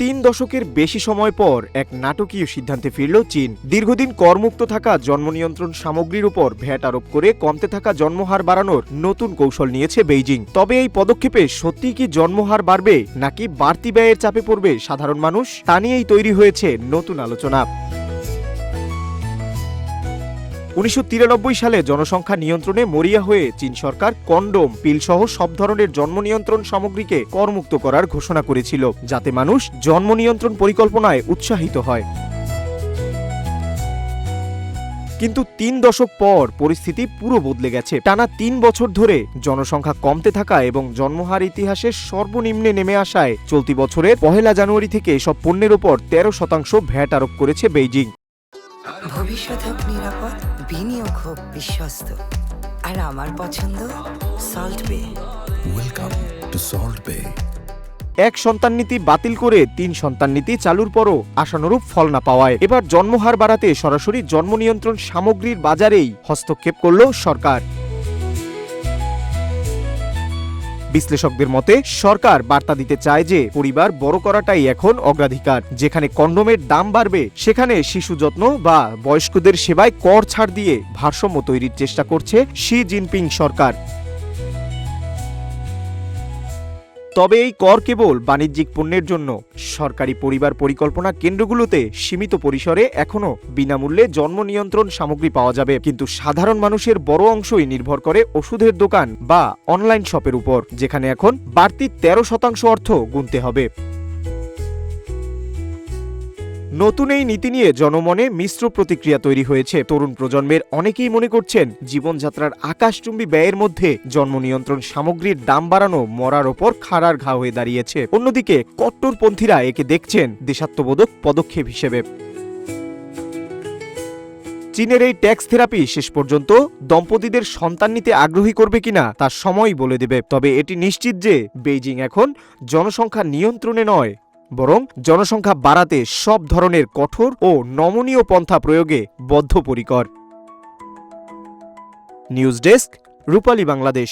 3 দশকের বেশি সময় পর এক নাটকীয় সিদ্ধান্তে ফিরল চীন। দীর্ঘদিন করমুক্ত থাকা জন্ম নিয়ন্ত্রণ সামগ্রীর উপর ভ্যাট আরোপ করে কমতে থাকা জন্মহার বাড়ানোর নতুন কৌশল নিয়েছে বেইজিং। তবে এই পদক্ষেপে সত্যিই কি জন্মহার বাড়বে নাকি বাড়তি ব্যয়ের চাপে পড়বে সাধারণ মানুষ, তা নিয়েই তৈরি হয়েছে নতুন আলোচনা। 1993 সালে জনসংখ্যা নিয়ন্ত্রণে মরিয়া হয়ে চীন সরকার কন্ডোম, পিল সহ সব ধরনের জন্ম নিয়ন্ত্রণ সামগ্রীকে করমুক্ত করার ঘোষণা করেছিল, যাতে মানুষ জন্ম নিয়ন্ত্রণ পরিকল্পনায় উৎসাহিত হয়। কিন্তু 3 দশক পর পরিস্থিতি পুরো বদলে গেছে। টানা 3 বছর ধরে জনসংখ্যা কমতে থাকা এবং জন্মহার ইতিহাসের সর্বনিম্নে নেমে আসায় চলতি বছরের 1 জানুয়ারি থেকে সব পণ্যের উপর 13% ভ্যাট আরোপ করেছে বেইজিং। ভবিষ্যৎ হোক নিরাপদ, বিনিয়োগ হোক বিশ্বস্ত, আর আমার পছন্দ সল্ট বে। ওয়েলকাম টু সল্ট বে। এক সন্তান নীতি বাতিল করে 3 সন্তান নীতি চালুর পরও আশানুরূপ ফল না পাওয়ায় এবার জন্মহার বাড়াতে সরাসরি জন্ম নিয়ন্ত্রণ সামগ্রীর বাজারেই হস্তক্ষেপ করল সরকার। বিশ্লেষকদের মতে সরকার বার্তা দিতে চায় যে পরিবার বড় করাটাই এখন অগ্রাধিকার। যেখানে কন্ডোমের দাম বাড়বে সেখানে শিশু যত্ন বা বয়স্কদের সেবায় কর ছাড় দিয়ে ভারসাম্য তৈরির চেষ্টা করছে শি জিনপিং সরকার। তবে এই কর কেবল বাণিজ্যিক পণ্যের জন্য। সরকারি পরিবার পরিকল্পনা কেন্দ্রগুলোতে সীমিত পরিসরে এখনো বিনামূল্যে জন্ম নিয়ন্ত্রণ সামগ্রী পাওয়া যাবে, কিন্তু সাধারণ মানুষের বড় অংশই নির্ভর করে ওষুধের দোকান বা অনলাইন শপের উপর, যেখানে এখন বাড়তি 13% অর্থ গুনতে হবে। নতুন এই নীতি নিয়ে জনমনে মিশ্র প্রতিক্রিয়া তৈরি হয়েছে। তরুণ প্রজন্মের অনেকেই মনে করছেন জীবনযাত্রার আকাশচুম্বী ব্যয়ের মধ্যে জন্ম নিয়ন্ত্রণ সামগ্রীর দাম বাড়ানো মরার ওপর খাড়ার ঘা হয়ে দাঁড়িয়েছে। অন্যদিকে কট্টরপন্থীরা একে দেখছেন দেশাত্মবোধক পদক্ষেপ হিসেবে। চীনের এই ট্যাক্স থেরাপি শেষ পর্যন্ত দম্পতিদের সন্তান নিতে আগ্রহী করবে কিনা তার সময়ই বলে দেবে। তবে এটি নিশ্চিত যে বেইজিং এখন জনসংখ্যা নিয়ন্ত্রণে নয়, বরং জনসংখ্যা বাড়াতে সব ধরনের কঠোর ও নমনীয় পন্থা প্রয়োগে বদ্ধপরিকর। নিউজ ডেস্ক, রূপালী বাংলাদেশ।